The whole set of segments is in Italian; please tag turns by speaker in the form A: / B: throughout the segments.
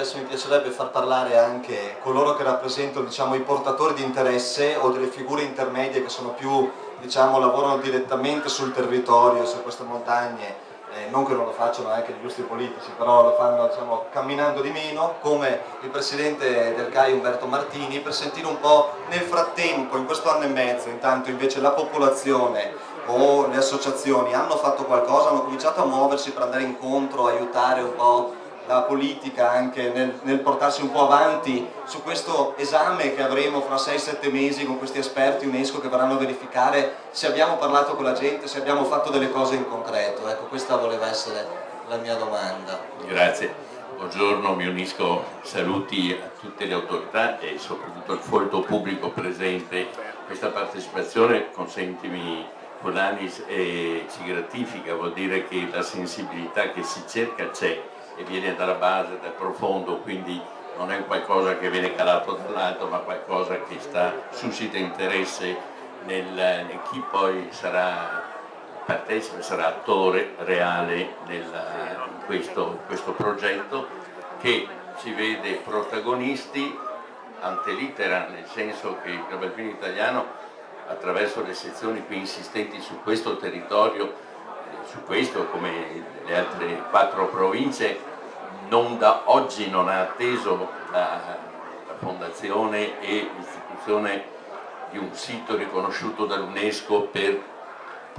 A: adesso mi piacerebbe far parlare anche coloro che rappresentano, diciamo, i portatori di interesse o delle figure intermedie che sono più, diciamo, lavorano direttamente sul territorio, su queste montagne, non che non lo facciano anche gli illustri politici, però lo fanno, diciamo, camminando di meno, come il presidente del CAI Umberto Martini, per sentire un po' nel frattempo, in questo anno e mezzo, intanto invece la popolazione o le associazioni hanno fatto qualcosa, hanno cominciato a muoversi per andare incontro, aiutare un po' la politica anche nel portarsi un po' avanti su questo esame che avremo fra 6-7 mesi con questi esperti UNESCO che verranno a verificare se abbiamo parlato con la gente, se abbiamo fatto delle cose in concreto. Ecco, questa voleva essere la mia domanda.
B: Grazie, buongiorno, mi unisco saluti a tutte le autorità e soprattutto al folto pubblico presente. Questa partecipazione, consentimi Fulanis, ci gratifica, vuol dire che la sensibilità che si cerca c'è e viene dalla base, dal profondo, quindi non è qualcosa che viene calato dall'alto, ma qualcosa che suscita interesse nel chi poi sarà partecipe, sarà attore reale in questo progetto, che ci vede protagonisti ante litteram, nel senso che il Club Alpino Italiano, attraverso le sezioni più insistenti su questo territorio, su questo come le altre 4 province, non da oggi non ha atteso la fondazione e l'istituzione di un sito riconosciuto dall'UNESCO per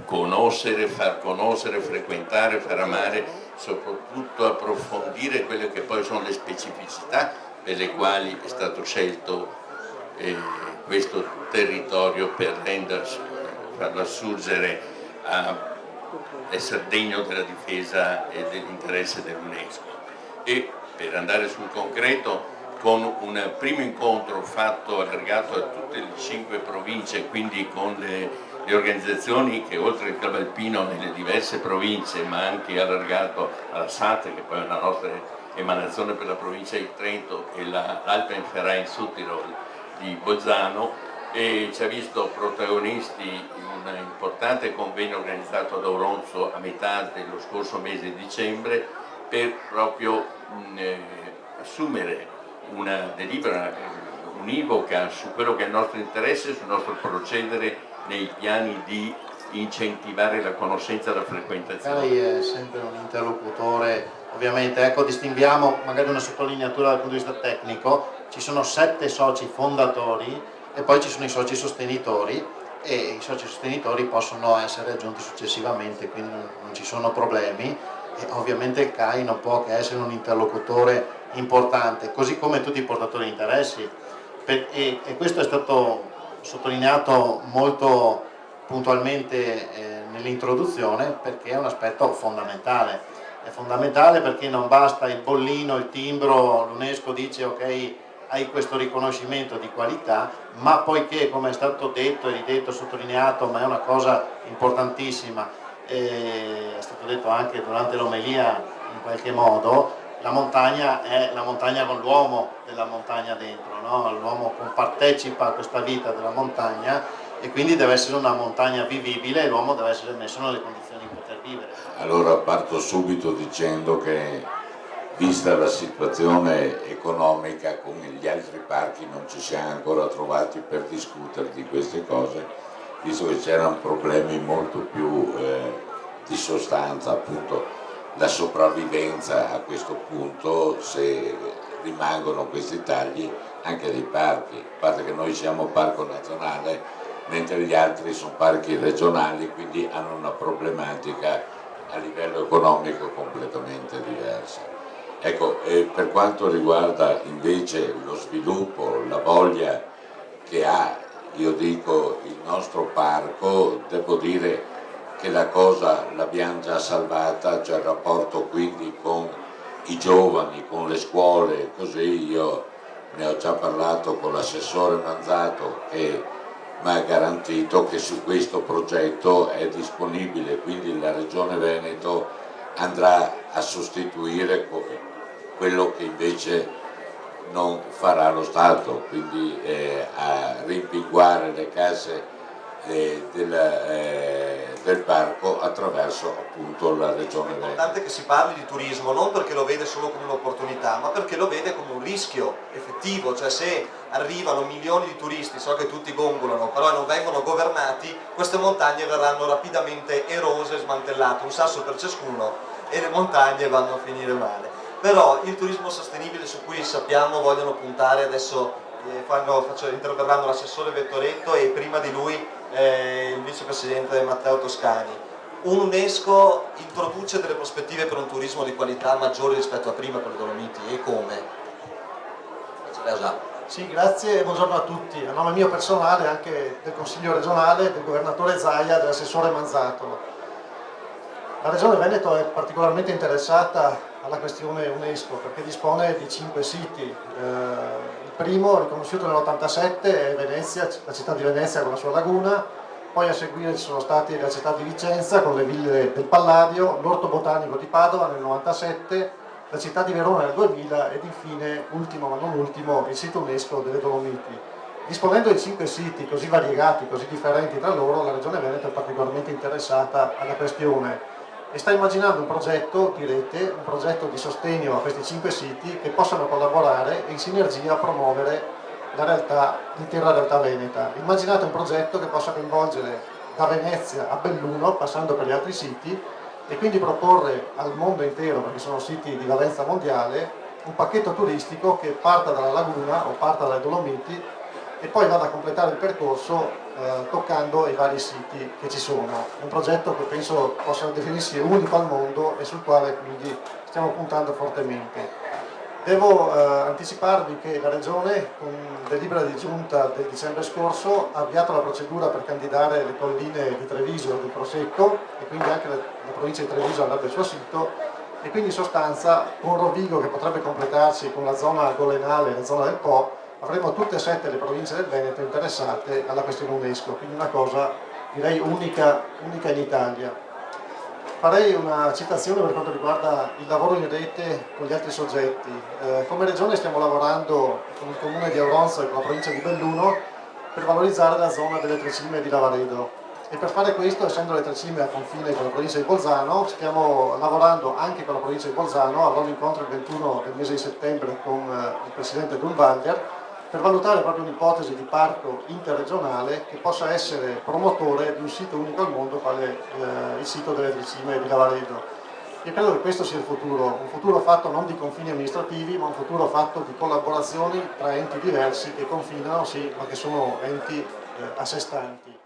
B: conoscere, far conoscere, frequentare, far amare, soprattutto approfondire quelle che poi sono le specificità per le quali è stato scelto questo territorio per farlo assurgere a essere degno della difesa e dell'interesse dell'UNESCO. E per andare sul concreto, con un primo incontro fatto allargato a tutte le 5 province, quindi con le organizzazioni che oltre al Club Alpino nelle diverse province, ma anche allargato alla SAT, che poi è una nostra emanazione per la provincia di Trento, e l'Alpenverein Südtirol di Bolzano, e ci ha visto protagonisti in un importante convegno organizzato ad Auronzo a metà dello scorso mese di dicembre, per proprio assumere una delibera univoca su quello che è il nostro interesse, sul nostro procedere nei piani di incentivare la conoscenza e la frequentazione.
C: Lei è sempre un interlocutore, ovviamente, ecco, distinguiamo magari una sottolineatura dal punto di vista tecnico: ci sono 7 soci fondatori e poi ci sono i soci sostenitori, e i soci sostenitori possono essere aggiunti successivamente, quindi non ci sono problemi, e ovviamente il CAI non può che essere un interlocutore importante, così come tutti i portatori di interessi, e questo è stato sottolineato molto puntualmente nell'introduzione, perché è un aspetto fondamentale. È fondamentale perché non basta il bollino, il timbro, l'UNESCO dice ok, hai questo riconoscimento di qualità, ma poiché, come è stato detto e ridetto, sottolineato, ma è una cosa importantissima, è stato detto anche durante l'omelia in qualche modo, la montagna è la montagna con l'uomo della montagna dentro, no? L'uomo partecipa a questa vita della montagna e quindi deve essere una montagna vivibile e l'uomo deve essere messo nelle condizioni di poter vivere.
D: Allora parto subito dicendo che, vista la situazione economica, con gli altri parchi non ci siamo ancora trovati per discutere di queste cose, visto che c'erano problemi molto più di sostanza, appunto la sopravvivenza a questo punto, se rimangono questi tagli anche dei parchi, a parte che noi siamo parco nazionale mentre gli altri sono parchi regionali, quindi hanno una problematica a livello economico completamente diversa. Ecco, per quanto riguarda invece lo sviluppo, la voglia che ha, io dico, il nostro parco, devo dire che la cosa l'abbiamo già salvata, c'è il rapporto quindi con i giovani, con le scuole, così io ne ho già parlato con l'assessore Manzato che mi ha garantito che su questo progetto è disponibile, quindi la Regione Veneto andrà a sostituire quello che invece non farà lo Stato, quindi a rimpinguare le casse del parco attraverso appunto la Regione
A: È
D: Veneto.
A: importante che si parli di turismo non perché lo vede solo come un'opportunità, ma perché lo vede come un rischio effettivo, cioè se arrivano milioni di turisti, so che tutti gongolano, però non vengono governati, queste montagne verranno rapidamente erose e smantellate, un sasso per ciascuno e le montagne vanno a finire male. Però il turismo sostenibile su cui sappiamo vogliono puntare adesso, interverranno l'assessore Vettoretto e prima di lui il vicepresidente Matteo Toscani. Un'UNESCO introduce delle prospettive per un turismo di qualità maggiori rispetto a prima per le Dolomiti e come?
E: Sì, grazie e buongiorno a tutti. A nome mio personale, anche del Consiglio regionale, del governatore Zaia e dell'assessore Manzato. La Regione Veneto è particolarmente interessata alla questione UNESCO perché dispone di 5 siti. Il primo, riconosciuto nell'87, è Venezia, la città di Venezia con la sua laguna. Poi a seguire ci sono stati la città di Vicenza con le ville del Palladio, l'Orto Botanico di Padova nel 97, la città di Verona nel 2000 ed infine, ultimo ma non ultimo, il sito UNESCO delle Dolomiti. Disponendo di 5 siti così variegati, così differenti tra loro, la Regione Veneto è particolarmente interessata alla questione e sta immaginando un progetto di rete, un progetto di sostegno a questi 5 siti che possano collaborare e in sinergia promuovere l'intera realtà veneta. Immaginate un progetto che possa coinvolgere da Venezia a Belluno, passando per gli altri siti, e quindi proporre al mondo intero, perché sono siti di valenza mondiale, un pacchetto turistico che parta dalla laguna o parta dalle Dolomiti e poi vada a completare il percorso toccando i vari siti che ci sono. Un progetto che penso possa definirsi unico al mondo e sul quale quindi stiamo puntando fortemente. Devo anticiparvi che la Regione, con delibera di giunta del dicembre scorso, ha avviato la procedura per candidare le colline di Treviso e del Prosecco e quindi anche la provincia di Treviso avrebbe il suo sito e quindi in sostanza con Rovigo che potrebbe completarsi con la zona golenale e la zona del Po avremo tutte e 7 le province del Veneto interessate alla questione UNESCO, quindi una cosa direi unica in Italia. Farei una citazione per quanto riguarda il lavoro in rete con gli altri soggetti. Come Regione stiamo lavorando con il Comune di Auronzo e con la provincia di Belluno per valorizzare la zona delle Tre Cime di Lavaredo. E per fare questo, essendo le Tre Cime a confine con la provincia di Bolzano, stiamo lavorando anche con la provincia di Bolzano, avrò un incontro il 21 del mese di settembre con il presidente Grunwalder, per valutare proprio un'ipotesi di parco interregionale che possa essere promotore di un sito unico al mondo quale il sito delle Tre Cime di Lavaredo. Io credo che questo sia il futuro, un futuro fatto non di confini amministrativi, ma un futuro fatto di collaborazioni tra enti diversi che confinano, sì, ma che sono enti a sé stanti.